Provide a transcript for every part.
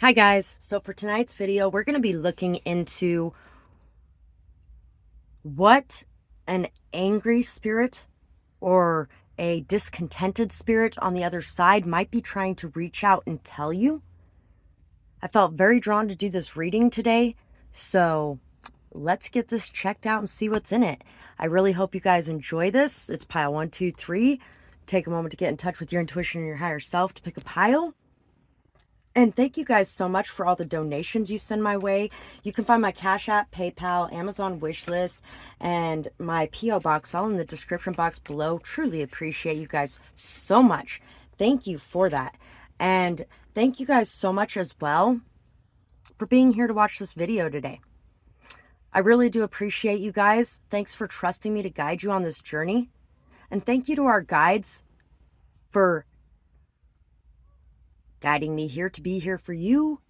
Hi guys, so for tonight's video, we're going to be looking into what an angry spirit or a discontented spirit on the other side might be trying to reach out and tell you. I felt very drawn to do this reading today, so let's get this checked out and see what's in it. I really hope you guys enjoy this. It's pile 1, 2, 3. Take a moment to get in touch with your intuition and your higher self to pick a pile. And thank you guys so much for all the donations you send my way. You can find my Cash App, PayPal, Amazon wishlist, and my P.O. box all in the description box below. Truly appreciate you guys so much. Thank you for that. And thank you guys so much as well for being here to watch this video today. I really do appreciate you guys. Thanks for trusting me to guide you on this journey. And thank you to our guides for guiding me here to be here for you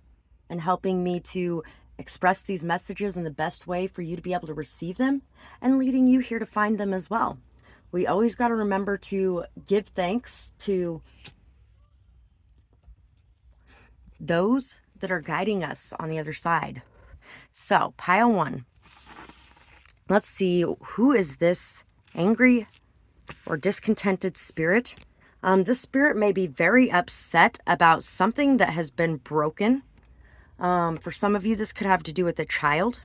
and helping me to express these messages in the best way for you to be able to receive them and leading you here to find them as well. We always got to remember to give thanks to those that are guiding us on the other side. So, pile 1. Let's see, who is this angry or discontented spirit? This spirit may be very upset about something that has been broken. For some of you, this could have to do with a child.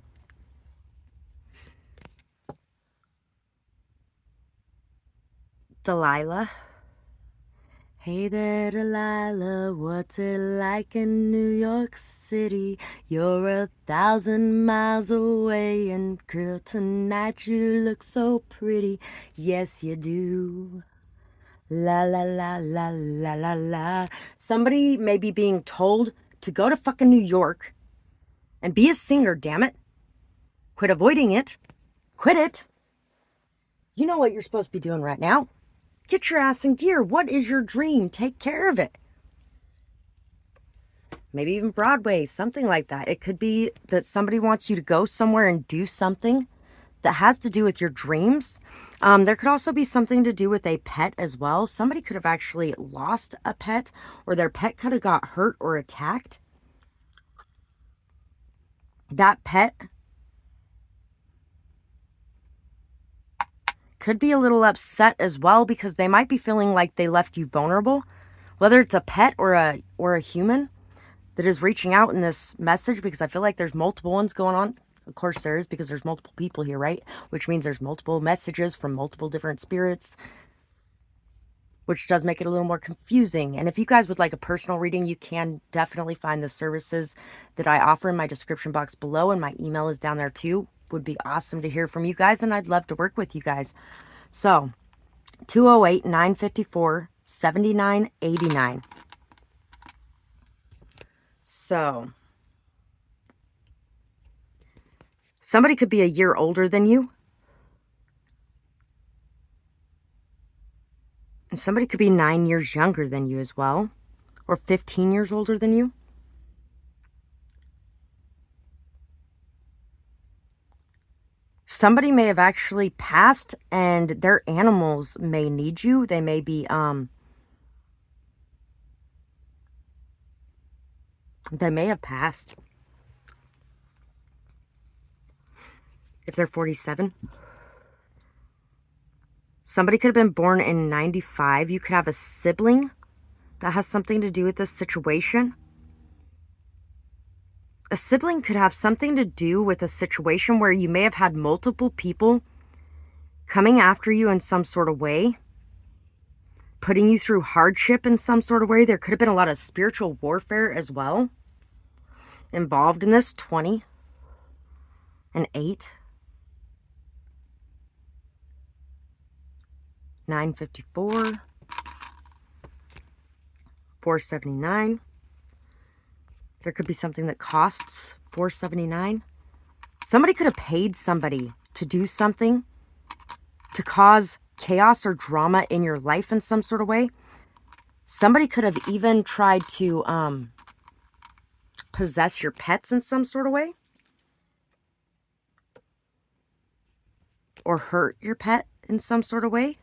Delilah. Hey there, Delilah, what's it like in New York City? You're 1,000 miles away, and girl, tonight you look so pretty. Yes, you do. La la la la la la la. Somebody may be being told to go to fucking New York and be a singer, damn it. Quit avoiding it. Quit it. You know what you're supposed to be doing right now. Get your ass in gear. What is your dream? Take care of it. Maybe even Broadway, something like that. It could be that somebody wants you to go somewhere and do something that has to do with your dreams. There could also be something to do with a pet as well. Somebody could have actually lost a pet, or their pet could have got hurt or attacked. That pet could be a little upset as well because they might be feeling like they left you vulnerable, whether it's a pet or a human that is reaching out in this message, because I feel like there's multiple ones going on. Of course there is, because there's multiple people here, right? Which means there's multiple messages from multiple different spirits, which does make it a little more confusing. And if you guys would like a personal reading, you can definitely find the services that I offer in my description box below, and my email is down there too. Would be awesome to hear from you guys, and I'd love to work with you guys. So 208-954-7989. So somebody could be a year older than you. And somebody could be 9 years younger than you as well. Or 15 years older than you. Somebody may have actually passed and their animals may need you. They may be, they may have passed. If they're 47. Somebody could have been born in 95. You could have a sibling that has something to do with this situation. A sibling could have something to do with a situation where you may have had multiple people coming after you in some sort of way, putting you through hardship in some sort of way. There could have been a lot of spiritual warfare as well involved in this. 20 and 8. 954. 479. There could be something that costs $479. Somebody could have paid somebody to do something to cause chaos or drama in your life in some sort of way. Somebody could have even tried to possess your pets in some sort of way. Or hurt your pet in some sort of way.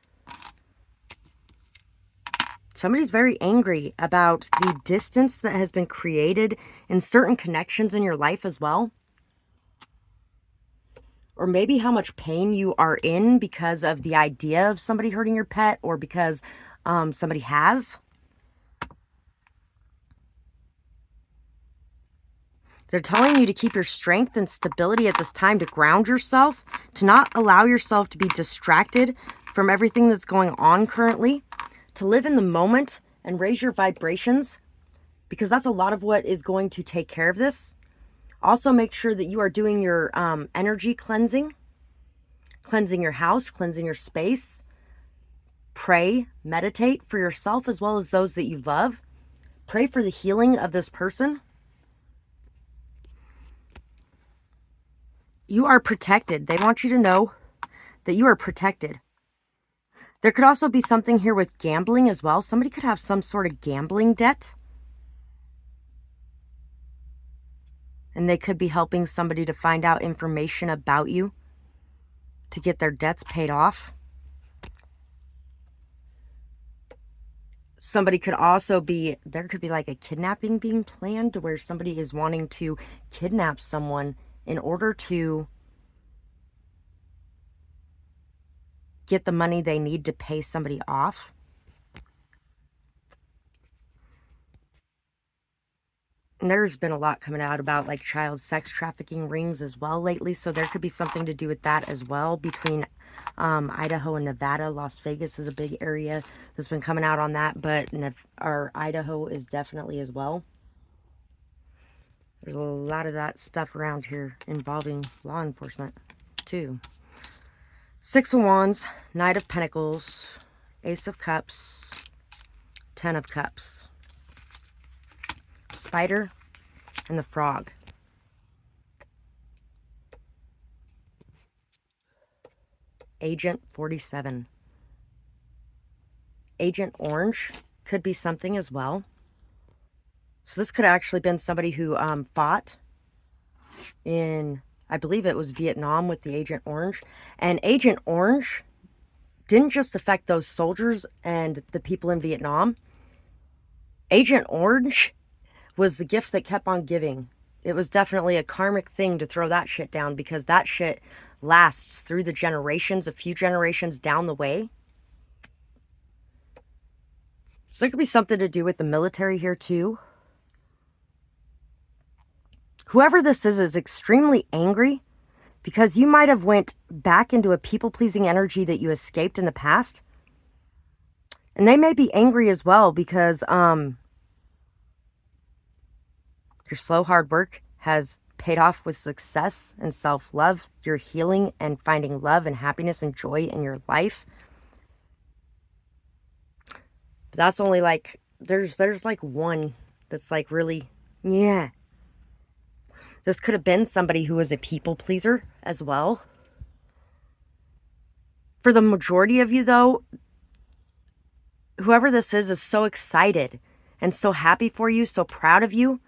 Somebody's very angry about the distance that has been created in certain connections in your life as well. Or maybe how much pain you are in because of the idea of somebody hurting your pet, or because somebody has. They're telling you to keep your strength and stability at this time, to ground yourself, to not allow yourself to be distracted from everything that's going on currently, to live in the moment and raise your vibrations, because that's a lot of what is going to take care of this. Also, make sure that you are doing your energy cleansing your house, cleansing your space. Pray, meditate for yourself as well as those that you love. Pray for the healing of this person. You are protected. They want you to know that you are protected. There could also be something here with gambling as well. Somebody could have some sort of gambling debt. And they could be helping somebody to find out information about you to get their debts paid off. Somebody could also be, there could be like a kidnapping being planned, to where somebody is wanting to kidnap someone in order to get the money they need to pay somebody off. And there's been a lot coming out about like child sex trafficking rings as well lately. So there could be something to do with that as well, between Idaho and Nevada. Las Vegas is a big area that's been coming out on that, but Idaho is definitely as well. There's a lot of that stuff around here involving law enforcement too. Six of Wands, Knight of Pentacles, Ace of Cups, Ten of Cups, Spider, and the Frog. Agent 47. Agent Orange could be something as well. So this could have actually been somebody who fought in, I believe it was Vietnam, with the Agent Orange. And Agent Orange didn't just affect those soldiers and the people in Vietnam. Agent Orange was the gift that kept on giving. It was definitely a karmic thing to throw that shit down, because that shit lasts through the generations, a few generations down the way. So there could be something to do with the military here too. Whoever this is extremely angry because you might have went back into a people-pleasing energy that you escaped in the past. And they may be angry as well because your slow, hard work has paid off with success and self-love. You're healing and finding love and happiness and joy in your life. But that's only like, there's like one that's like really, yeah. This could have been somebody who was a people pleaser as well. For the majority of you though, whoever this is so excited and so happy for you, so proud of you,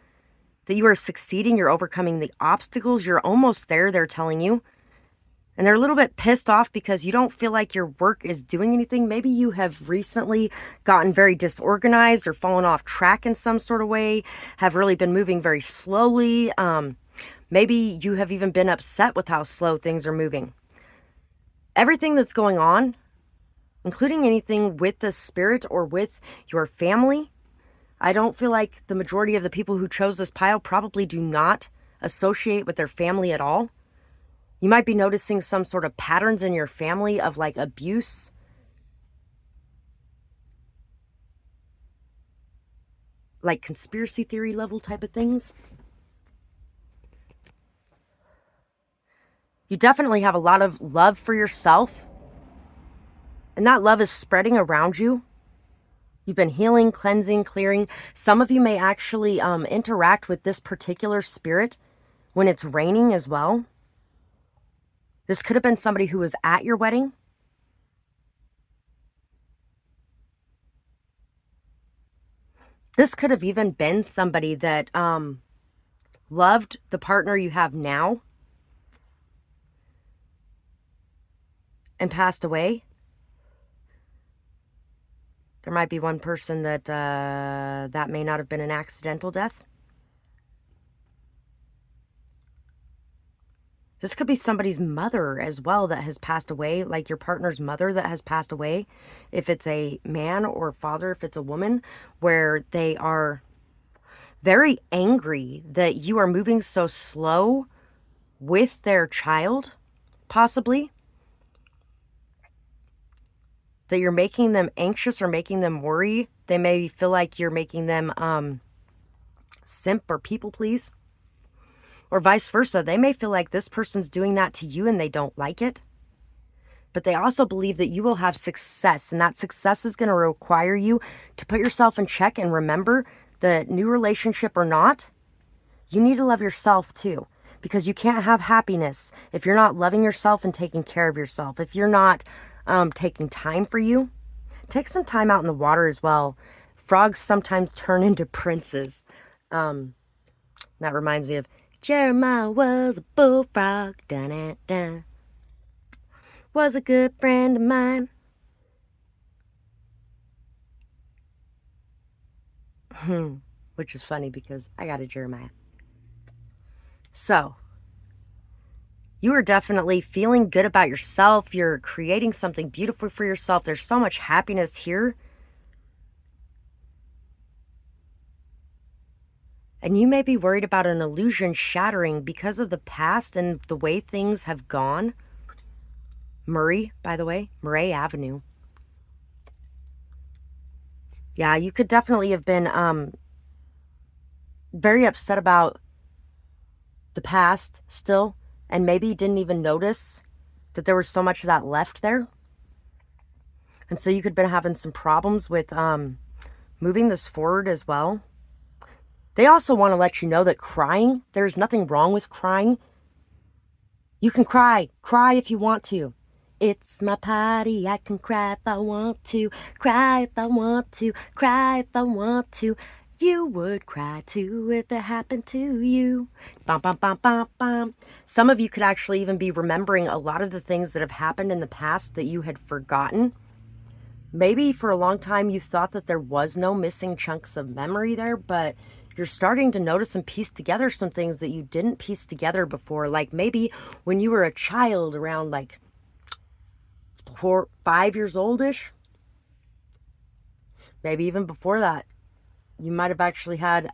that you are succeeding, you're overcoming the obstacles, you're almost there, they're telling you. And they're a little bit pissed off because you don't feel like your work is doing anything. Maybe you have recently gotten very disorganized or fallen off track in some sort of way, have really been moving very slowly. Maybe you have even been upset with how slow things are moving. Everything that's going on, including anything with the spirit or with your family, I don't feel like the majority of the people who chose this pile probably do not associate with their family at all. You might be noticing some sort of patterns in your family of like abuse, like conspiracy theory level type of things. You definitely have a lot of love for yourself, and that love is spreading around you. You've been healing, cleansing, clearing. Some of you may actually interact with this particular spirit when it's raining as well. This could have been somebody who was at your wedding. This could have even been somebody that loved the partner you have now and passed away. There might be one person that that may not have been an accidental death. This could be somebody's mother as well that has passed away, like your partner's mother that has passed away. If it's a man or father, if it's a woman, where they are very angry that you are moving so slow with their child, possibly. That you're making them anxious or making them worry. They may feel like you're making them simp or people please. Or vice versa. They may feel like this person's doing that to you and they don't like it. But they also believe that you will have success, and that success is going to require you to put yourself in check and remember that new relationship or not, you need to love yourself too, because you can't have happiness if you're not loving yourself and taking care of yourself. If you're not taking time for you, take some time out in the water as well. Frogs sometimes turn into princes. That reminds me of Jeremiah was a bullfrog. Dun-dun-dun. Was a good friend of mine. Which is funny because I got a Jeremiah. So, you are definitely feeling good about yourself. You're creating something beautiful for yourself. There's so much happiness here. And you may be worried about an illusion shattering because of the past and the way things have gone. Murray, by the way, Murray Avenue. Yeah, you could definitely have been very upset about the past still, and maybe didn't even notice that there was so much of that left there. And so you could have been having some problems with moving this forward as well. They also want to let you know that crying, there's nothing wrong with crying. You can cry if you want to. It's my party, I can cry if I want to, cry if I want to, cry if I want to. You would cry too if it happened to you. Bum, bum, bum, bum, bum. Some of you could actually even be remembering a lot of the things that have happened in the past that you had forgotten. Maybe for a long time you thought that there was no missing chunks of memory there, but you're starting to notice and piece together some things that you didn't piece together before. Like maybe when you were a child around like 5 years oldish, maybe even before that, you might have actually had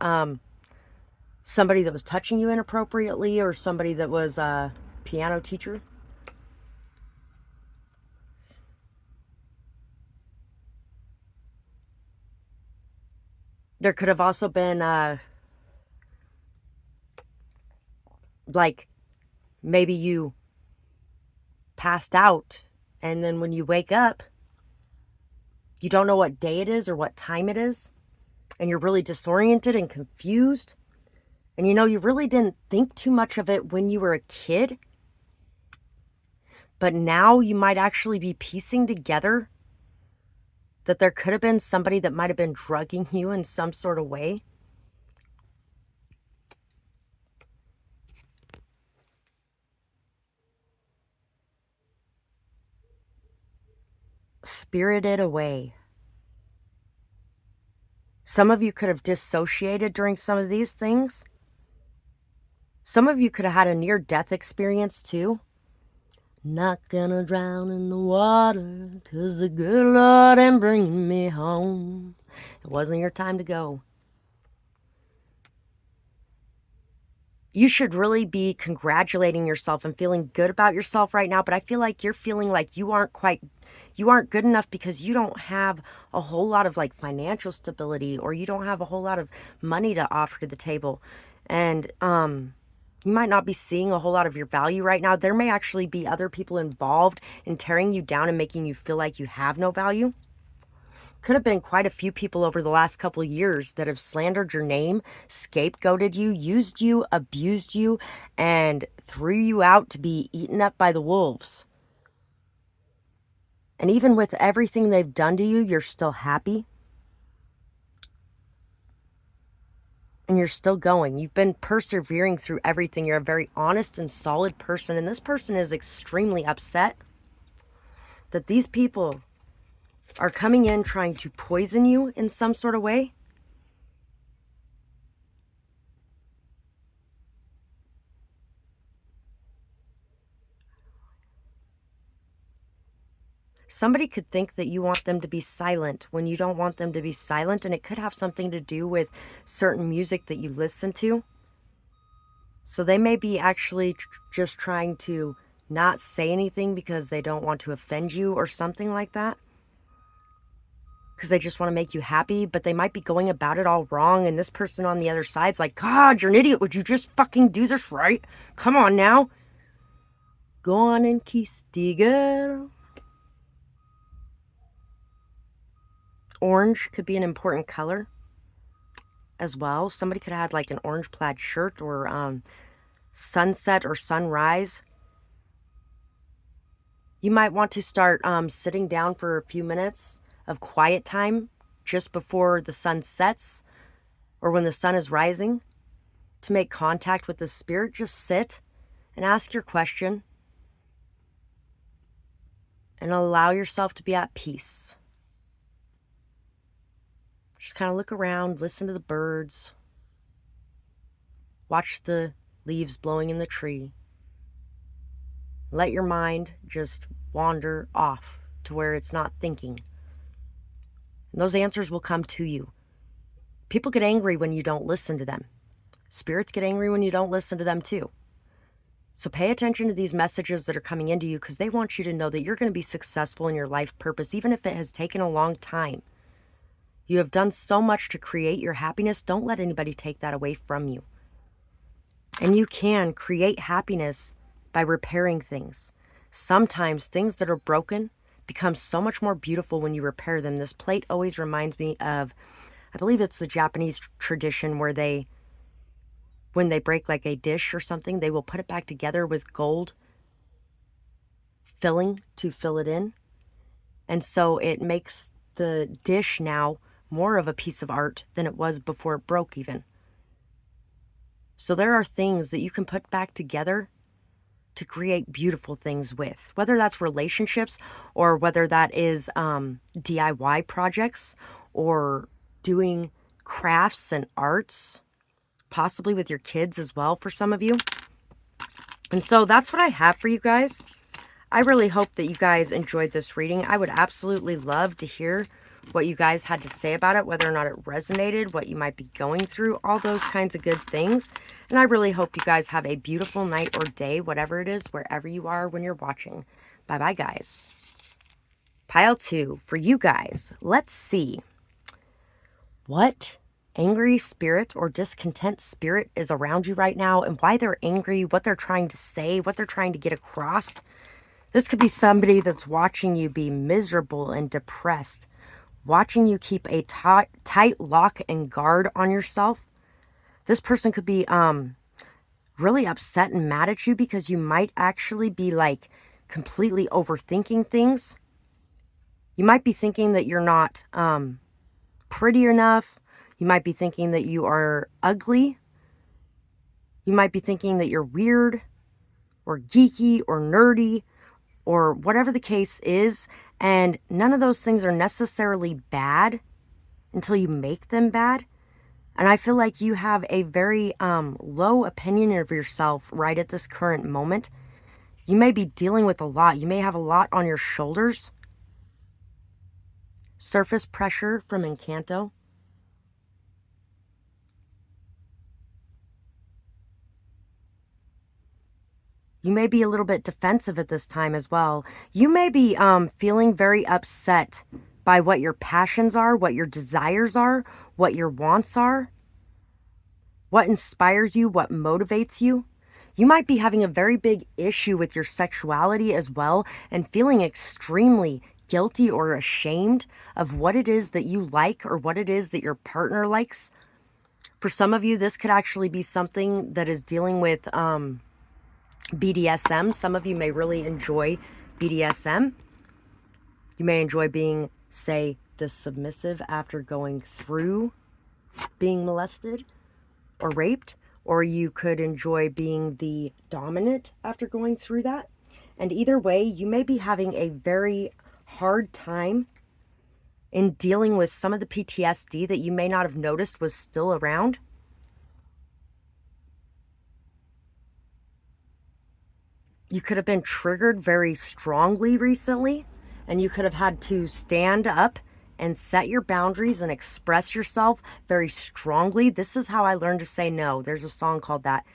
somebody that was touching you inappropriately, or somebody that was a piano teacher. There could have also been like maybe you passed out, and then when you wake up, you don't know what day it is or what time it is, and you're really disoriented and confused. And you really didn't think too much of it when you were a kid, but now you might actually be piecing together that there could have been somebody that might have been drugging you in some sort of way. Spirited away. Some of you could have dissociated during some of these things. Some of you could have had a near-death experience too. Not gonna drown in the water, 'cause the good Lord ain't bringing me home. It wasn't your time to go. You should really be congratulating yourself and feeling good about yourself right now, but I feel like you're feeling like you aren't good enough because you don't have a whole lot of like financial stability, or you don't have a whole lot of money to offer to the table. And you might not be seeing a whole lot of your value right now. There may actually be other people involved in tearing you down and making you feel like you have no value. Could have been quite a few people over the last couple of years that have slandered your name, scapegoated you, used you, abused you, and threw you out to be eaten up by the wolves. And even with everything they've done to you, you're still happy. And you're still going. You've been persevering through everything. You're a very honest and solid person. And this person is extremely upset that these people are coming in trying to poison you in some sort of way. Somebody could think that you want them to be silent when you don't want them to be silent, and it could have something to do with certain music that you listen to. So they may be actually just trying to not say anything because they don't want to offend you or something like that. Because they just want to make you happy, but they might be going about it all wrong, and this person on the other side's like, God, you're an idiot. Would you just fucking do this right? Come on now. Go on and kiss the girl. Orange could be an important color as well. Somebody could have had like an orange plaid shirt or sunset or sunrise. You might want to start sitting down for a few minutes of quiet time just before the sun sets or when the sun is rising to make contact with the spirit. Just sit and ask your question and allow yourself to be at peace. Just kind of look around, listen to the birds, watch the leaves blowing in the tree. Let your mind just wander off to where it's not thinking. And those answers will come to you. People get angry when you don't listen to them. Spirits get angry when you don't listen to them too. So pay attention to these messages that are coming into you because they want you to know that you're going to be successful in your life purpose, even if it has taken a long time. You have done so much to create your happiness. Don't let anybody take that away from you. And you can create happiness by repairing things. Sometimes things that are broken become so much more beautiful when you repair them. This plate always reminds me of, I believe it's the Japanese tradition where when they break like a dish or something, they will put it back together with gold filling to fill it in. And so it makes the dish now more of a piece of art than it was before it broke even. So there are things that you can put back together to create beautiful things with, whether that's relationships or whether that is DIY projects or doing crafts and arts, possibly with your kids as well for some of you. And so that's what I have for you guys. I really hope that you guys enjoyed this reading. I would absolutely love to hear what you guys had to say about it, whether or not it resonated, what you might be going through, all those kinds of good things. And I really hope you guys have a beautiful night or day, whatever it is, wherever you are when you're watching. Bye-bye, guys. Pile 2 for you guys. Let's see what angry spirit or discontent spirit is around you right now and why they're angry, what they're trying to say, what they're trying to get across. This could be somebody that's watching you be miserable and depressed, watching you keep a tight lock and guard on yourself. This person could be really upset and mad at you because you might actually be like completely overthinking things. You might be thinking that you're not pretty enough. You might be thinking that you are ugly. You might be thinking that you're weird or geeky or nerdy or whatever the case is. And none of those things are necessarily bad until you make them bad. And I feel like you have a very low opinion of yourself right at this current moment. You may be dealing with a lot. You may have a lot on your shoulders. Surface pressure from Encanto. You may be a little bit defensive at this time as well. You may be feeling very upset by what your passions are, what your desires are, what your wants are, what inspires you, what motivates you. You might be having a very big issue with your sexuality as well and feeling extremely guilty or ashamed of what it is that you like or what it is that your partner likes. For some of you, this could actually be something that is dealing with BDSM. Some of you may really enjoy BDSM. You may enjoy being, say, the submissive after going through being molested or raped, or you could enjoy being the dominant after going through that. And either way, you may be having a very hard time in dealing with some of the PTSD that you may not have noticed was still around. You could have been triggered very strongly recently, and you could have had to stand up and set your boundaries and express yourself very strongly. This is how I learned to say no. There's a song called that.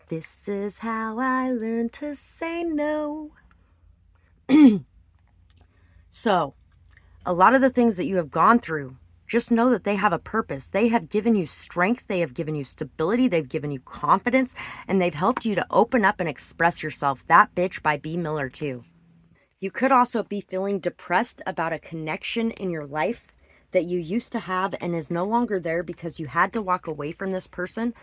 This is how I learned to say no. So, a lot of the things that you have gone through, just know that they have a purpose. They have given you strength, they have given you stability, they've given you confidence, and they've helped you to open up and express yourself. That Bitch by B. Miller too. You could also be feeling depressed about a connection in your life that you used to have and is no longer there because you had to walk away from this person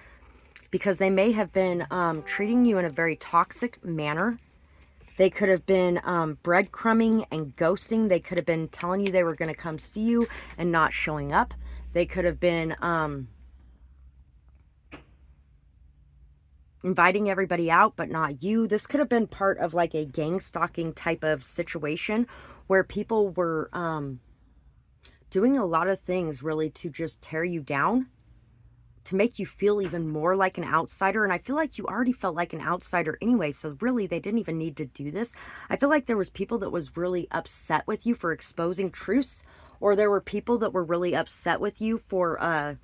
because they may have been treating you in a very toxic manner. They could have been breadcrumbing and ghosting. They could have been telling you they were going to come see you and not showing up. They could have been inviting everybody out, but not you. This could have been part of like a gang stalking type of situation where people were doing a lot of things really to just tear you down, to make you feel even more like an outsider. And I feel like you already felt like an outsider anyway, so really they didn't even need to do this. I feel like there was people that was really upset with you for exposing truths, or there were people that were really upset with you for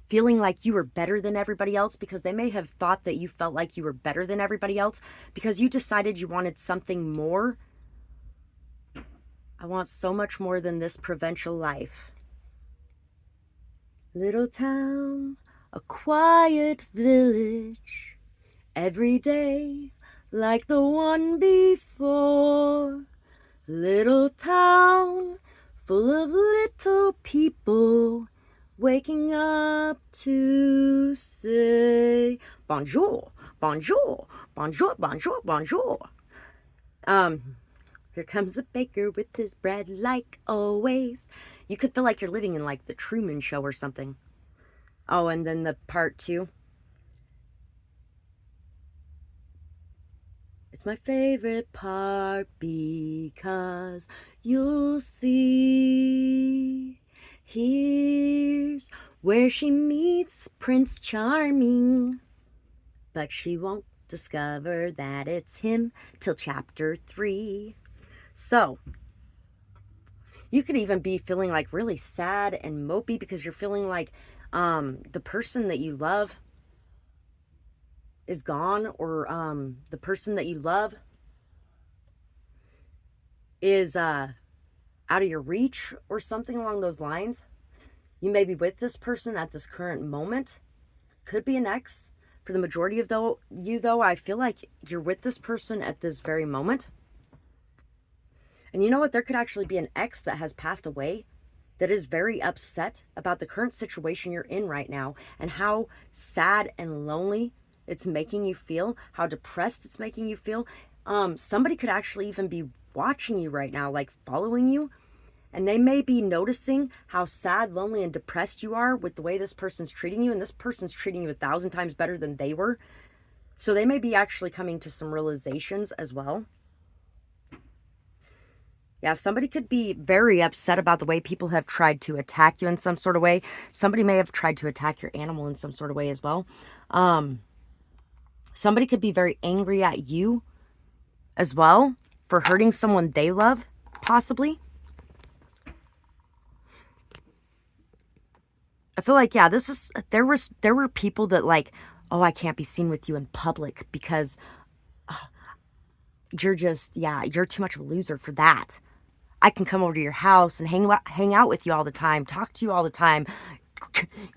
feeling like you were better than everybody else, because they may have thought that you felt like you were better than everybody else because you decided you wanted something more. I want so much more than this provincial life. Little town, a quiet village, every day like the one before. Little town, full of little people, waking up to say bonjour, bonjour, bonjour, bonjour, bonjour. Here comes the baker with his bread like always. You could feel like you're living in like the Truman Show or something. Oh, and then the part 2. It's my favorite part because you'll see. Here's where she meets Prince Charming, but she won't discover that it's him till chapter 3. So, you could even be feeling like really sad and mopey because you're feeling like the person that you love is gone, or the person that you love is out of your reach or something along those lines. You may be with this person at this current moment. Could be an ex. For the majority of you, though, I feel like you're with this person at this very moment. And you know what? There could actually be an ex that has passed away that is very upset about the current situation you're in right now and how sad and lonely it's making you feel, how depressed it's making you feel. Somebody could actually even be watching you right now, like following you, and they may be noticing how sad, lonely, and depressed you are with the way this person's treating you, and this person's treating you 1,000 times better than they were. So they may be actually coming to some realizations as well. Yeah, somebody could be very upset about the way people have tried to attack you in some sort of way. Somebody may have tried to attack your animal in some sort of way as well. Somebody could be very angry at you as well for hurting someone they love, possibly. I feel like, yeah, there were people that like, oh, I can't be seen with you in public because you're too much of a loser for that. I can come over to your house and hang out with you all the time, talk to you all the time,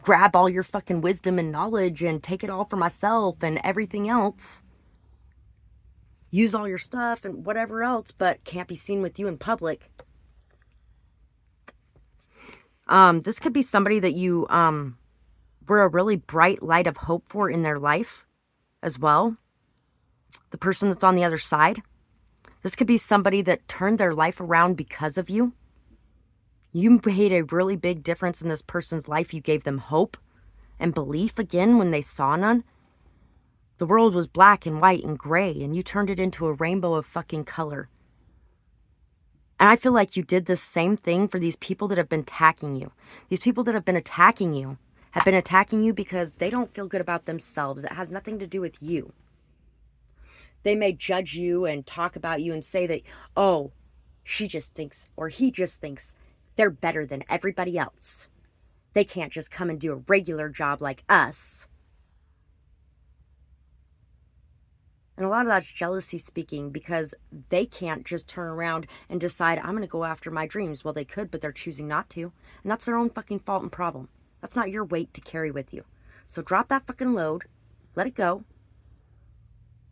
grab all your fucking wisdom and knowledge and take it all for myself and everything else. Use all your stuff and whatever else, but can't be seen with you in public. This could be somebody that you were a really bright light of hope for in their life as well. The person that's on the other side. This could be somebody that turned their life around because of you. You made a really big difference in this person's life. You gave them hope and belief again when they saw none. The world was black and white and gray, and you turned it into a rainbow of fucking color. And I feel like you did the same thing for these people that have been attacking you. These people that have been attacking you have been attacking you because they don't feel good about themselves. It has nothing to do with you. They may judge you and talk about you and say that, oh, she just thinks or he just thinks they're better than everybody else. They can't just come and do a regular job like us. And a lot of that's jealousy speaking, because they can't just turn around and decide, I'm going to go after my dreams. Well, they could, but they're choosing not to. And that's their own fucking fault and problem. That's not your weight to carry with you. So drop that fucking load, let it go,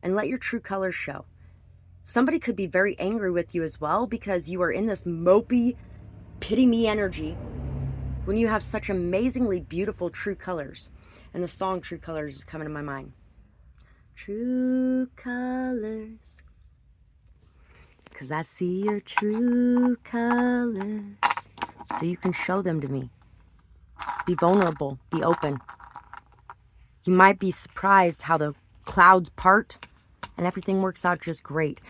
and let your true colors show. Somebody could be very angry with you as well because you are in this mopey, pity me energy when you have such amazingly beautiful true colors. And the song True Colors is coming to my mind. True colors, 'cause I see your true colors, so you can show them to me. Be vulnerable, be open. You might be surprised how the clouds part and everything works out just great.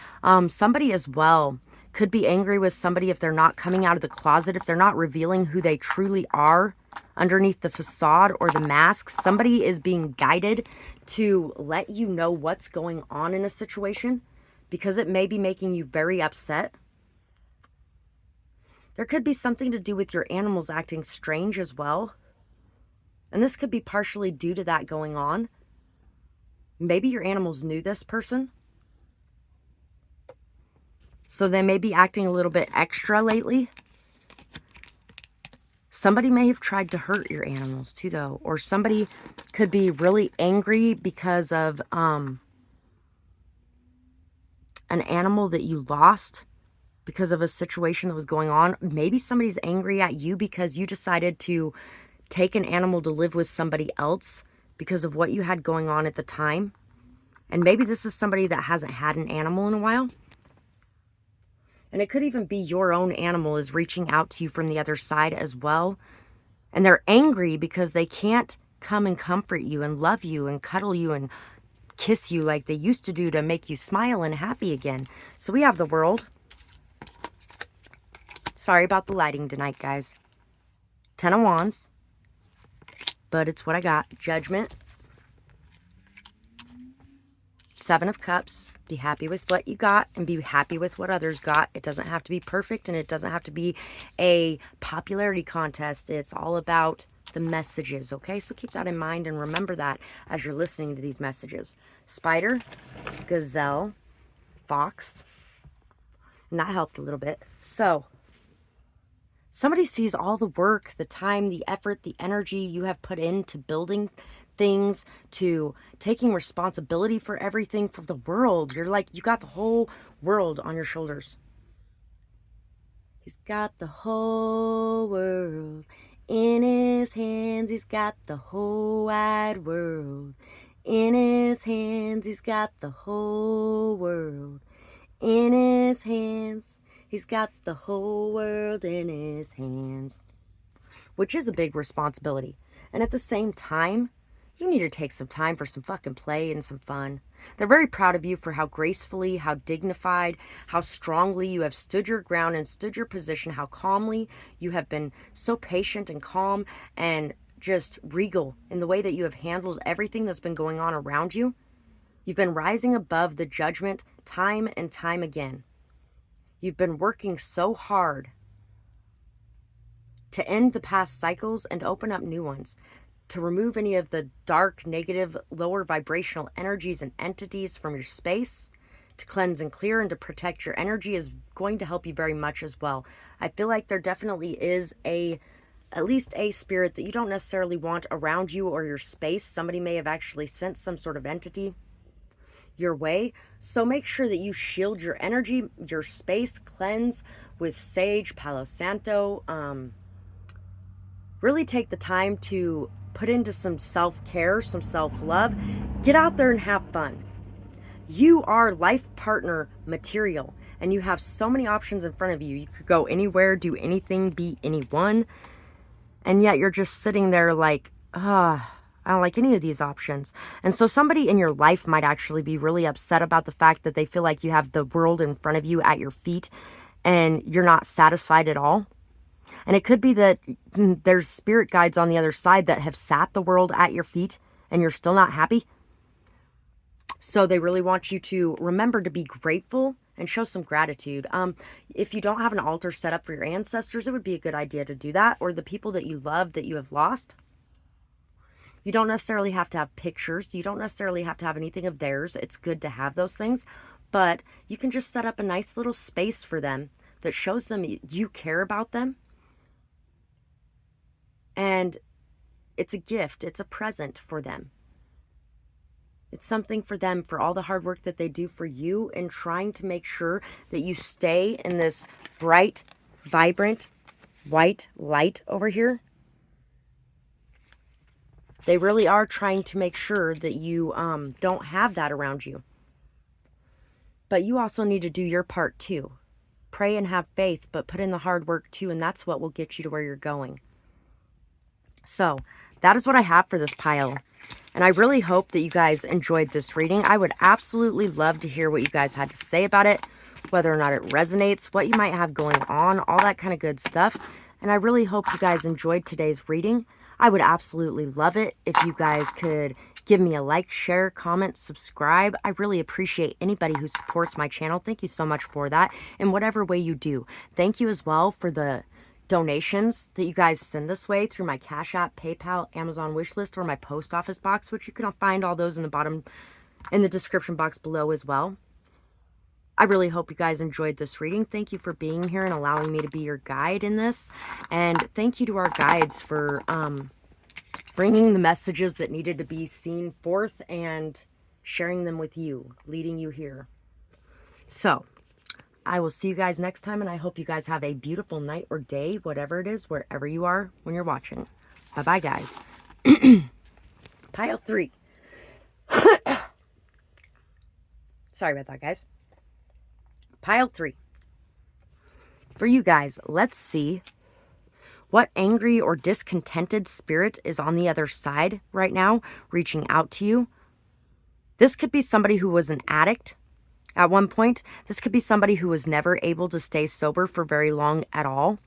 Somebody as well could be angry with somebody if they're not coming out of the closet, if they're not revealing who they truly are underneath the facade or the mask. Somebody is being guided to let you know what's going on in a situation because it may be making you very upset. There could be something to do with your animals acting strange as well. And this could be partially due to that going on. Maybe your animals knew this person, so they may be acting a little bit extra lately. Somebody may have tried to hurt your animals too, though. Or somebody could be really angry because of an animal that you lost because of a situation that was going on. Maybe somebody's angry at you because you decided to take an animal to live with somebody else because of what you had going on at the time. And maybe this is somebody that hasn't had an animal in a while. And it could even be your own animal is reaching out to you from the other side as well. And they're angry because they can't come and comfort you and love you and cuddle you and kiss you like they used to do to make you smile and happy again. So we have the World. Sorry about the lighting tonight, guys. 10 of Wands. But it's what I got. Judgment. 7 of Cups. Be happy with what you got and be happy with what others got. It doesn't have to be perfect and it doesn't have to be a popularity contest. It's all about the messages, okay? So keep that in mind and remember that as you're listening to these messages. Spider, Gazelle, Fox. And that helped a little bit. So somebody sees all the work, the time, the effort, the energy you have put into building things, to taking responsibility for everything, for the world. You're like, you got the whole world on your shoulders. He's got the whole world in his hands. He's got the whole wide world in his hands. He's got the whole world in his hands. He's got the whole world in his hands. Which is a big responsibility. And at the same time, you need to take some time for some fucking play and some fun. They're very proud of you for how gracefully, how dignified, how strongly you have stood your ground and stood your position, how calmly you have been so patient and calm and just regal in the way that you have handled everything that's been going on around you. You've been rising above the judgment time and time again. You've been working so hard to end the past cycles and open up new ones, to remove any of the dark, negative, lower vibrational energies and entities from your space, to cleanse and clear and to protect your energy is going to help you very much as well. I feel like there definitely is at least a spirit that you don't necessarily want around you or your space. Somebody may have actually sent some sort of entity your way. So make sure that you shield your energy, your space, cleanse with sage, Palo Santo. Really take the time to put into some self-care, some self-love. Get out there and have fun. You are life partner material and you have so many options in front of you. You could go anywhere, do anything, be anyone. And yet you're just sitting there like, I don't like any of these options. And so somebody in your life might actually be really upset about the fact that they feel like you have the world in front of you at your feet and you're not satisfied at all. And it could be that there's spirit guides on the other side that have sat the world at your feet and you're still not happy. So they really want you to remember to be grateful and show some gratitude. If you don't have an altar set up for your ancestors, it would be a good idea to do that, or the people that you love that you have lost. You don't necessarily have to have pictures. You don't necessarily have to have anything of theirs. It's good to have those things, but you can just set up a nice little space for them that shows them you care about them. And it's a gift. It's a present for them. It's something for them for all the hard work that they do for you and trying to make sure that you stay in this bright, vibrant, white light over here. They really are trying to make sure that you don't have that around you. But you also need to do your part too. Pray and have faith, but put in the hard work too, and that's what will get you to where you're going. So that is what I have for this pile. And I really hope that you guys enjoyed this reading. I would absolutely love to hear what you guys had to say about it, whether or not it resonates, what you might have going on, all that kind of good stuff. And I really hope you guys enjoyed today's reading. I would absolutely love it if you guys could give me a like, share, comment, subscribe. I really appreciate anybody who supports my channel. Thank you so much for that in whatever way you do. Thank you as well for the donations that you guys send this way through my Cash App, PayPal, Amazon wishlist, or my post office box, which you can find all those in the bottom, in the description box below as well. I really hope you guys enjoyed this reading. Thank you for being here and allowing me to be your guide in this. And thank you to our guides for bringing the messages that needed to be seen forth and sharing them with you, leading you here. So I will see you guys next time, and I hope you guys have a beautiful night or day, whatever it is, wherever you are when you're watching. Bye-bye, guys. Pile 3. Sorry about that, guys. Pile 3. For you guys, let's see what angry or discontented spirit is on the other side right now, reaching out to you. This could be somebody who was an addict at one point. This could be somebody who was never able to stay sober for very long at all.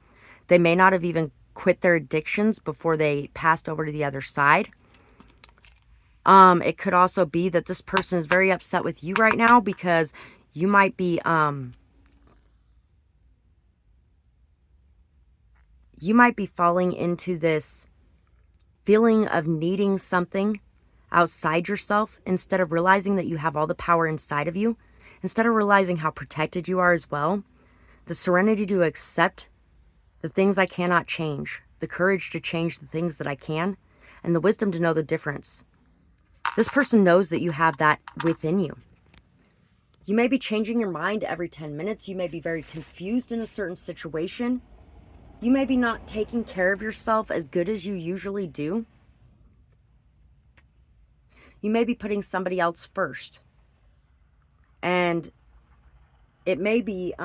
They may not have even quit their addictions before they passed over to the other side. It could also be that this person is very upset with you right now because you might be falling into this feeling of needing something outside yourself instead of realizing that you have all the power inside of you. Instead of realizing how protected you are as well, the serenity to accept the things I cannot change, the courage to change the things that I can, and the wisdom to know the difference. This person knows that you have that within you. You may be changing your mind every 10 minutes. You may be very confused in a certain situation. You may be not taking care of yourself as good as you usually do. You may be putting somebody else first. And it may be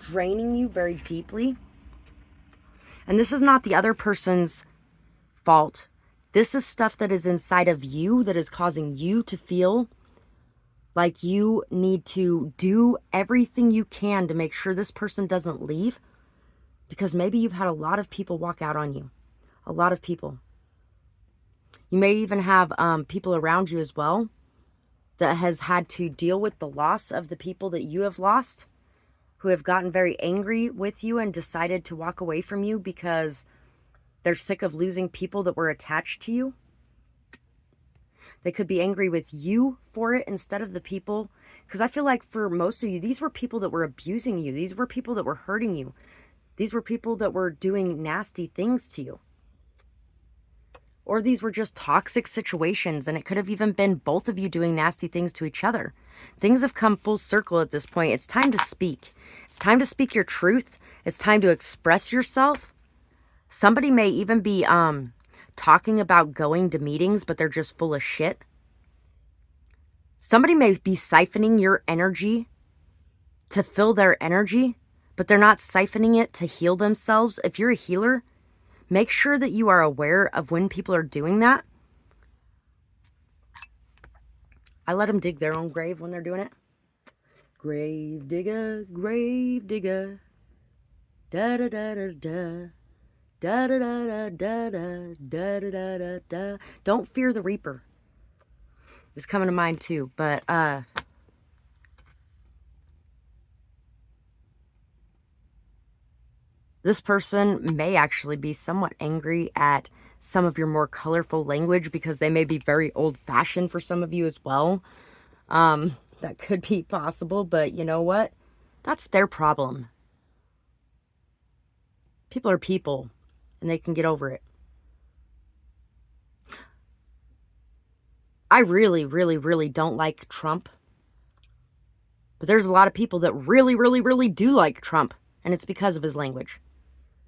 draining you very deeply. And this is not the other person's fault. This is stuff that is inside of you that is causing you to feel like you need to do everything you can to make sure this person doesn't leave. Because maybe you've had a lot of people walk out on you. A lot of people. You may even have people around you as well that has had to deal with the loss of the people that you have lost, who have gotten very angry with you and decided to walk away from you because they're sick of losing people that were attached to you. They could be angry with you for it instead of the people. Because I feel like for most of you, these were people that were abusing you. These were people that were hurting you. These were people that were doing nasty things to you. Or these were just toxic situations, and it could have even been both of you doing nasty things to each other. Things have come full circle at this point. It's time to speak. It's time to speak your truth. It's time to express yourself. Somebody may even be talking about going to meetings, but they're just full of shit. Somebody may be siphoning your energy to fill their energy, but they're not siphoning it to heal themselves. If you're a healer, make sure that you are aware of when people are doing that. I let them dig their own grave when they're doing it. Grave digger, da da da da da. Da da da da da da da da da da da. Don't fear the Reaper. It's coming to mind too, but this person may actually be somewhat angry at some of your more colorful language because they may be very old-fashioned for some of you as well. That could be possible, but you know what? That's their problem. People are people, and they can get over it. I really, really, really don't like Trump. But there's a lot of people that really, really, really do like Trump. And it's because of his language.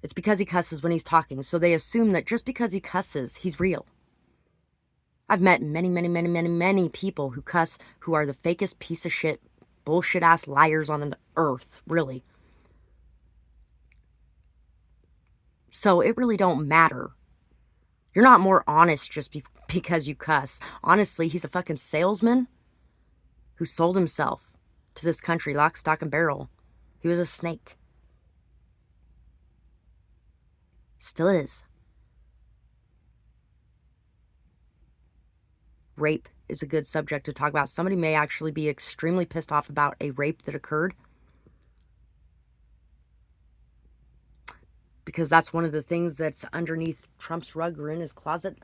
It's because he cusses when he's talking. So they assume that just because he cusses, he's real. I've met many, many, many, many, many people who cuss who are the fakest piece of shit, bullshit ass liars on the earth, really. So it really don't matter. You're not more honest just because you cuss. Honestly, he's a fucking salesman who sold himself to this country, lock, stock, and barrel. He was a snake. Still is. Rape is a good subject to talk about. Somebody may actually be extremely pissed off about a rape that occurred, because that's one of the things that's underneath Trump's rug or in his closet.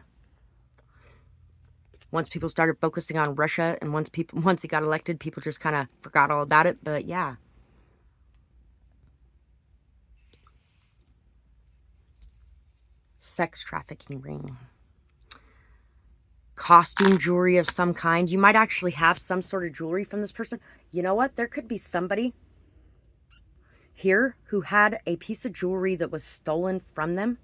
Once people started focusing on Russia and once he got elected, people just kind of forgot all about it. But yeah. Sex trafficking ring. Costume jewelry of some kind. You might actually have some sort of jewelry from this person. You know what? There could be somebody here who had a piece of jewelry that was stolen from them,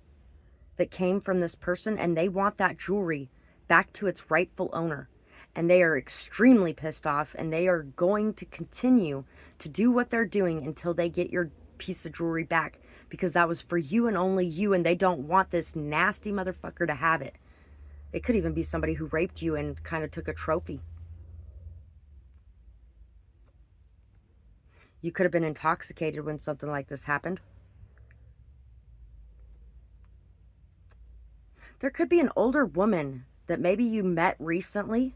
that came from this person, and they want that jewelry back to its rightful owner. And they are extremely pissed off, and they are going to continue to do what they're doing until they get your piece of jewelry back, because that was for you and only you, and they don't want this nasty motherfucker to have it. It could even be somebody who raped you and kind of took a trophy. You could have been intoxicated when something like this happened. There could be an older woman that maybe you met recently.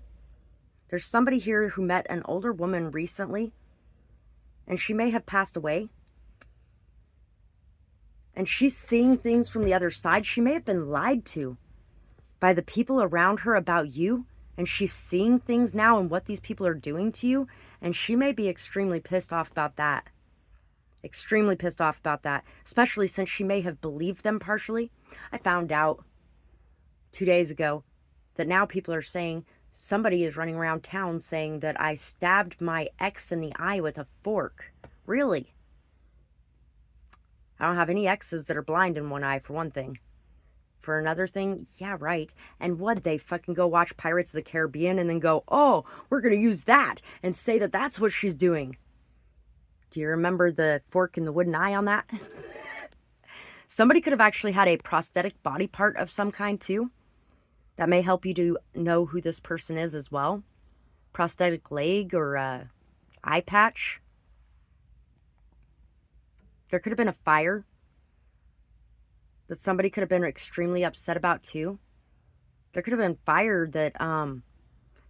There's somebody here who met an older woman recently, and she may have passed away. And she's seeing things from the other side. She may have been lied to by the people around her about you, and she's seeing things now and what these people are doing to you, and she may be extremely pissed off about that. Extremely pissed off about that, especially since she may have believed them partially. I found out 2 days ago that now people are saying, somebody is running around town saying that I stabbed my ex in the eye with a fork. Really? I don't have any exes that are blind in one eye, for one thing. For another thing, yeah, right. And would they fucking go watch Pirates of the Caribbean and then go, oh, we're going to use that and say that that's what she's doing? Do you remember the fork in the wooden eye on that? Somebody could have actually had a prosthetic body part of some kind too. That may help you to know who this person is as well. Prosthetic leg or eye patch. There could have been a fire that somebody could have been extremely upset about too. There could have been fire that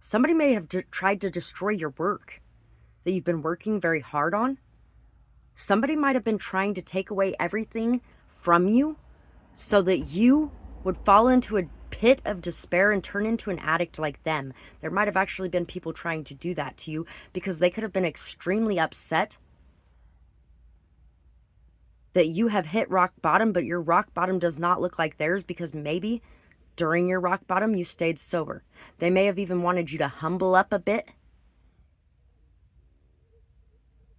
somebody may have tried to destroy your work that you've been working very hard on. Somebody might have been trying to take away everything from you so that you would fall into a pit of despair and turn into an addict like them. There might have actually been people trying to do that to you because they could have been extremely upset that you have hit rock bottom, but your rock bottom does not look like theirs because maybe during your rock bottom you stayed sober. They may have even wanted you to humble up a bit,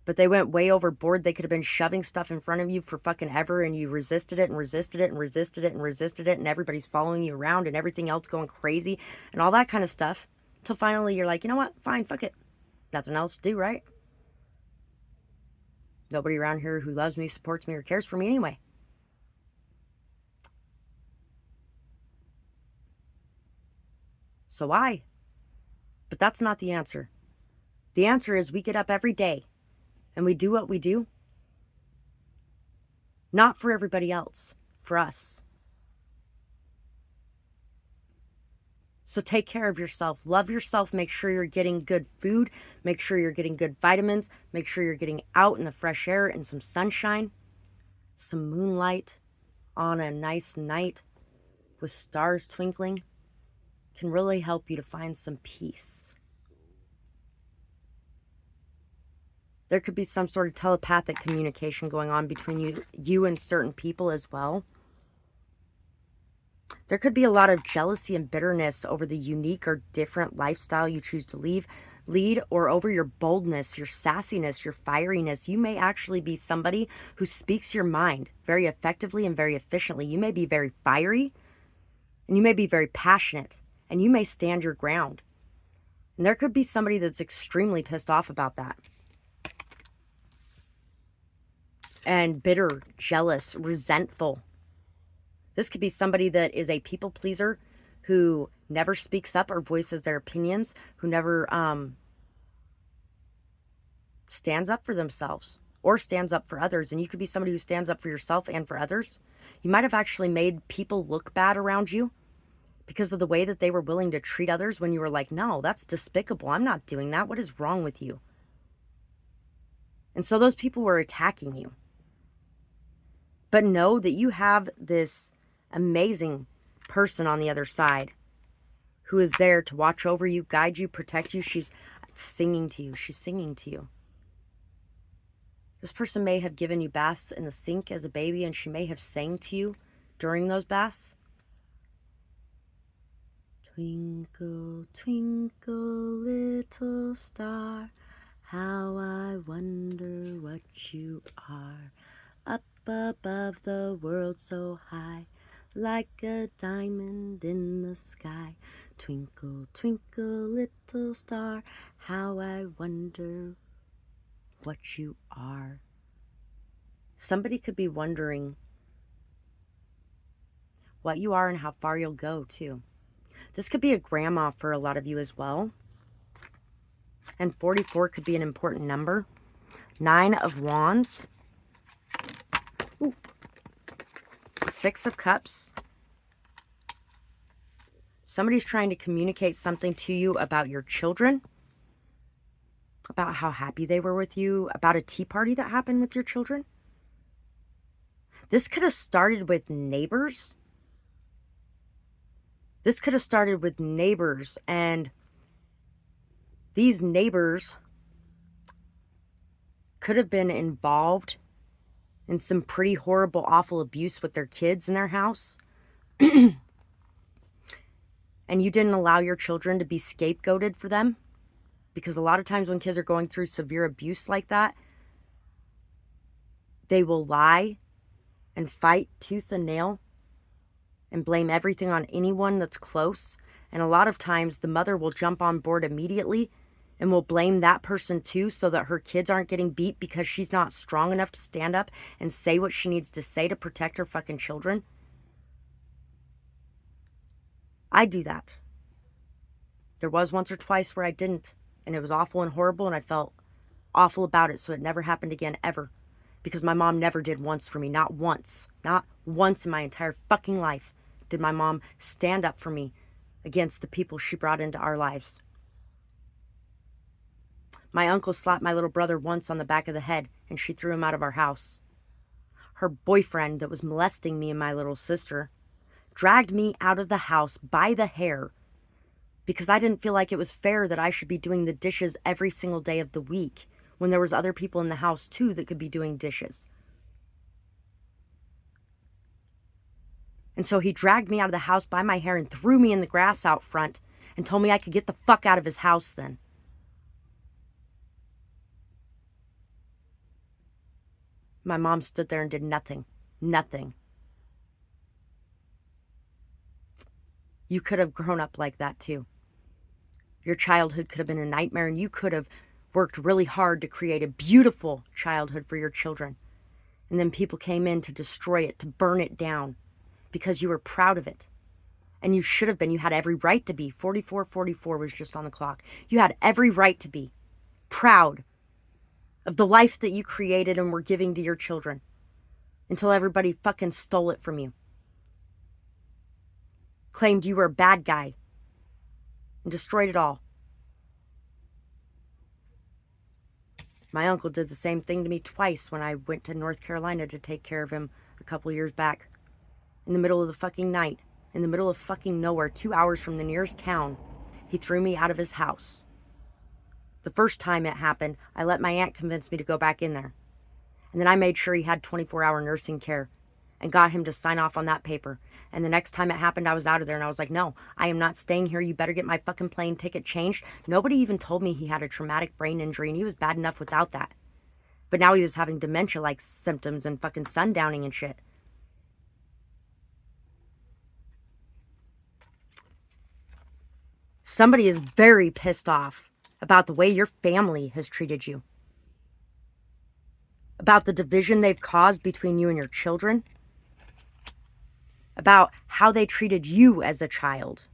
but they went way overboard. They could have been shoving stuff in front of you for fucking ever, and you resisted it and resisted it and resisted it and resisted it, and everybody's following you around and everything else going crazy and all that kind of stuff, till finally you're like, you know what, fine, fuck it, nothing else to do, right? Nobody around here who loves me, supports me, or cares for me anyway. So why? But that's not the answer. The answer is we get up every day and we do what we do, not for everybody else, for us. So take care of yourself. Love yourself. Make sure you're getting good food. Make sure you're getting good vitamins. Make sure you're getting out in the fresh air and some sunshine, some moonlight on a nice night with stars twinkling can really help you to find some peace. There could be some sort of telepathic communication going on between you and certain people as well. There could be a lot of jealousy and bitterness over the unique or different lifestyle you choose to lead, or over your boldness, your sassiness, your fieriness. You may actually be somebody who speaks your mind very effectively and very efficiently. You may be very fiery, and you may be very passionate, and you may stand your ground. And there could be somebody that's extremely pissed off about that. And bitter, jealous, resentful. This could be somebody that is a people pleaser who never speaks up or voices their opinions, who never stands up for themselves or stands up for others. And you could be somebody who stands up for yourself and for others. You might have actually made people look bad around you because of the way that they were willing to treat others when you were like, no, that's despicable. I'm not doing that. What is wrong with you? And so those people were attacking you. But know that you have this amazing person on the other side who is there to watch over you, guide you, protect you. She's singing to you. She's singing to you. This person may have given you baths in the sink as a baby, and she may have sang to you during those baths. Twinkle, twinkle, little star, how I wonder what you are. Up above the world so high, like a diamond in the sky. Twinkle, twinkle, little star, how I wonder what you are. Somebody could be wondering what you are and how far you'll go, too. This could be a grandma for a lot of you as well. And 44 could be an important number. 9 of Wands. Ooh. 6 of Cups. Somebody's trying to communicate something to you about your children, about how happy they were with you, about a tea party that happened with your children. This could have started with neighbors. This could have started with neighbors, and these neighbors could have been involved in some pretty horrible, awful abuse with their kids in their house. And you didn't allow your children to be scapegoated for them. Because a lot of times when kids are going through severe abuse like that, they will lie and fight tooth and nail and blame everything on anyone that's close. And a lot of times the mother will jump on board immediately and will blame that person too, so that her kids aren't getting beat because she's not strong enough to stand up and say what she needs to say to protect her fucking children. I do that. There was once or twice where I didn't, and it was awful and horrible, and I felt awful about it, so it never happened again, ever. Because my mom never did once for me. Not once. Not once in my entire fucking life did my mom stand up for me against the people she brought into our lives. My uncle slapped my little brother once on the back of the head, and she threw him out of our house. Her boyfriend that was molesting me and my little sister dragged me out of the house by the hair because I didn't feel like it was fair that I should be doing the dishes every single day of the week when there was other people in the house too that could be doing dishes. And so he dragged me out of the house by my hair and threw me in the grass out front and told me I could get the fuck out of his house then. My mom stood there and did nothing. Nothing. You could have grown up like that too. Your childhood could have been a nightmare, and you could have worked really hard to create a beautiful childhood for your children. And then people came in to destroy it, to burn it down, because you were proud of it. And you should have been. You had every right to be. 4444 was just on the clock. You had every right to be proud of the life that you created and were giving to your children until everybody fucking stole it from you. Claimed you were a bad guy and destroyed it all. My uncle did the same thing to me twice when I went to North Carolina to take care of him a couple years back. In the middle of the fucking night, in the middle of fucking nowhere, 2 hours from the nearest town, he threw me out of his house. The first time it happened, I let my aunt convince me to go back in there. And then I made sure he had 24-hour nursing care and got him to sign off on that paper. And the next time it happened, I was out of there and I was like, no, I am not staying here. You better get my fucking plane ticket changed. Nobody even told me he had a traumatic brain injury and he was bad enough without that. But now he was having dementia-like symptoms and fucking sundowning and shit. Somebody is very pissed off about the way your family has treated you. About the division they've caused between you and your children. About how they treated you as a child.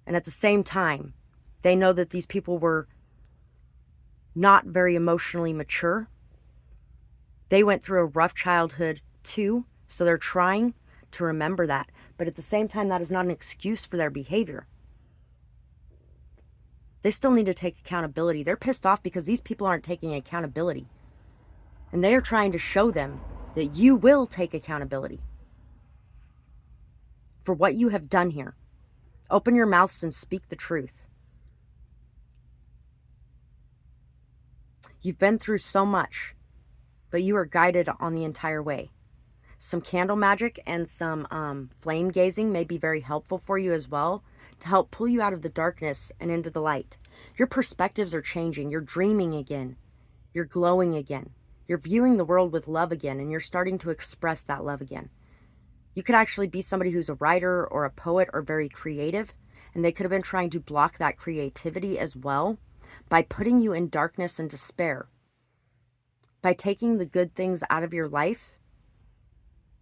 And at the same time, they know that these people were not very emotionally mature. They went through a rough childhood too, so they're trying to remember that. But at the same time, that is not an excuse for their behavior. They still need to take accountability. They're pissed off because these people aren't taking accountability. And they are trying to show them that you will take accountability for what you have done here. Open your mouths and speak the truth. You've been through so much, but you are guided on the entire way. Some candle magic and some flame gazing may be very helpful for you as well, to help pull you out of the darkness and into the light. Your perspectives are changing. You're dreaming again. You're glowing again. You're viewing the world with love again, and you're starting to express that love again. You could actually be somebody who's a writer or a poet or very creative, and they could have been trying to block that creativity as well by putting you in darkness and despair, by taking the good things out of your life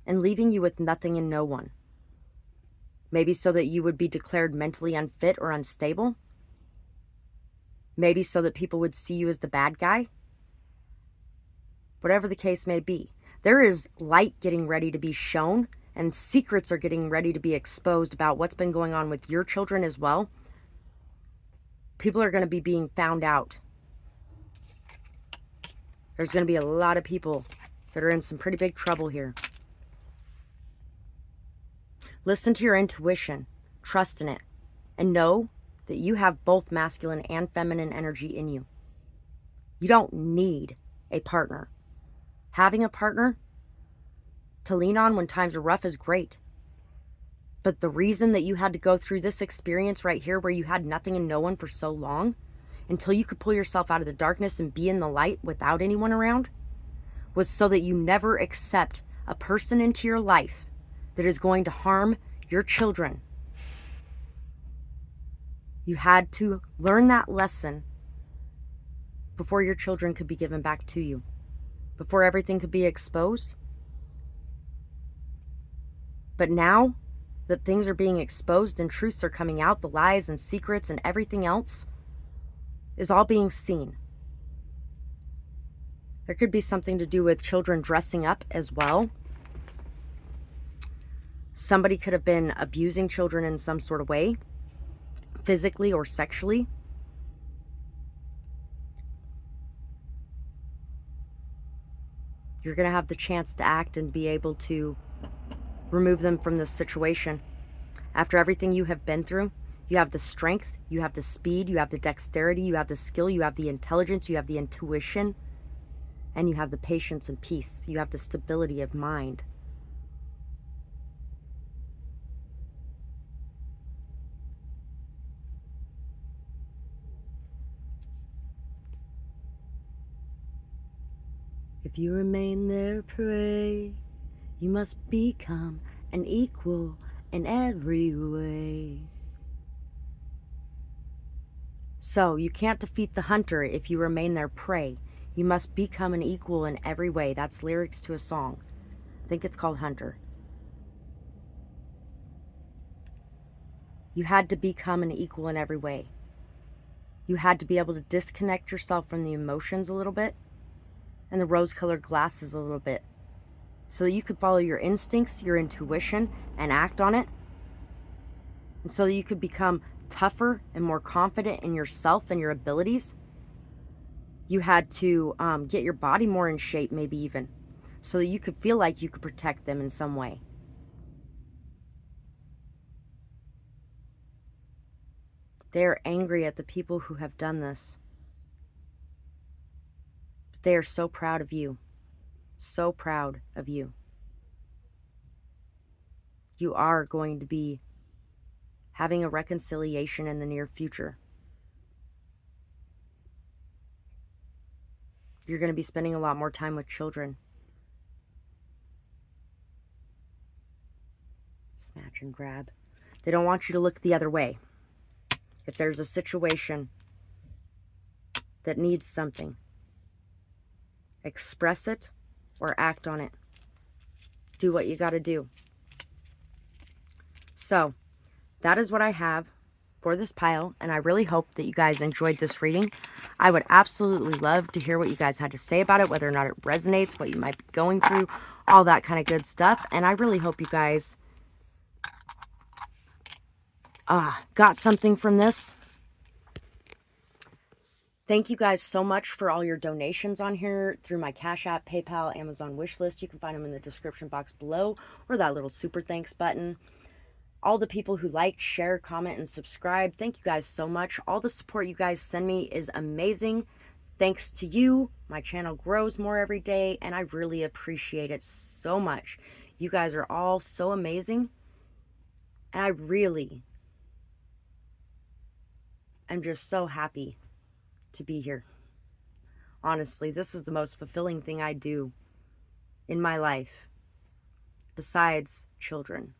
and leaving you with nothing and no one. Maybe so that you would be declared mentally unfit or unstable. Maybe so that people would see you as the bad guy. Whatever the case may be, there is light getting ready to be shown, and secrets are getting ready to be exposed about what's been going on with your children as well. People are going to be being found out. There's going to be a lot of people that are in some pretty big trouble here. Listen to your intuition, trust in it, and know that you have both masculine and feminine energy in you. You don't need a partner. Having a partner to lean on when times are rough is great. But the reason that you had to go through this experience right here where you had nothing and no one for so long, until you could pull yourself out of the darkness and be in the light without anyone around, was so that you never accept a person into your life that is going to harm your children. You had to learn that lesson before your children could be given back to you, before everything could be exposed. But now that things are being exposed and truths are coming out, the lies and secrets and everything else is all being seen. There could be something to do with children dressing up as well. Somebody could have been abusing children in some sort of way, physically or sexually. You're going to have the chance to act and be able to remove them from this situation. After everything you have been through, you have the strength, you have the speed, you have the dexterity, you have the skill, you have the intelligence, you have the intuition, and you have the patience and peace. You have the stability of mind. If you remain their prey, you must become an equal in every way. So, you can't defeat the hunter if you remain their prey. You must become an equal in every way. That's lyrics to a song. I think it's called Hunter. You had to become an equal in every way. You had to be able to disconnect yourself from the emotions a little bit and the rose-colored glasses a little bit so that you could follow your instincts, your intuition, and act on it. And so that you could become tougher and more confident in yourself and your abilities. You had to get your body more in shape, maybe even, so that you could feel like you could protect them in some way. They are angry at the people who have done this. But they are so proud of you. So proud of you. You are going to be having a reconciliation in the near future. You're going to be spending a lot more time with children. Snatch and grab. They don't want you to look the other way. If there's a situation that needs something, express it or act on it. Do what you got to do. So, that is what I have for this pile, and I really hope that you guys enjoyed this reading. I would absolutely love to hear what you guys had to say about it, whether or not it resonates, what you might be going through, all that kind of good stuff. And I really hope you guys got something from this. Thank you guys so much for all your donations on here through my Cash App, PayPal, Amazon wishlist. You can find them in the description box below or that little super thanks button. All the people who like, share, comment, and subscribe, thank you guys so much. All the support you guys send me is amazing. Thanks to you, my channel grows more every day, and I really appreciate it so much. You guys are all so amazing, and I really am just so happy to be here. Honestly, this is the most fulfilling thing I do in my life, besides children.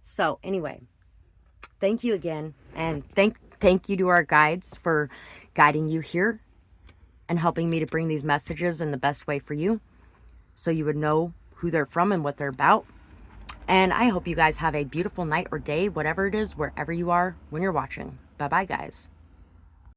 So anyway, thank you again, and thank you to our guides for guiding you here and helping me to bring these messages in the best way for you so you would know who they're from and what they're about. And I hope you guys have a beautiful night or day, whatever it is, wherever you are when you're watching. Bye-bye, guys.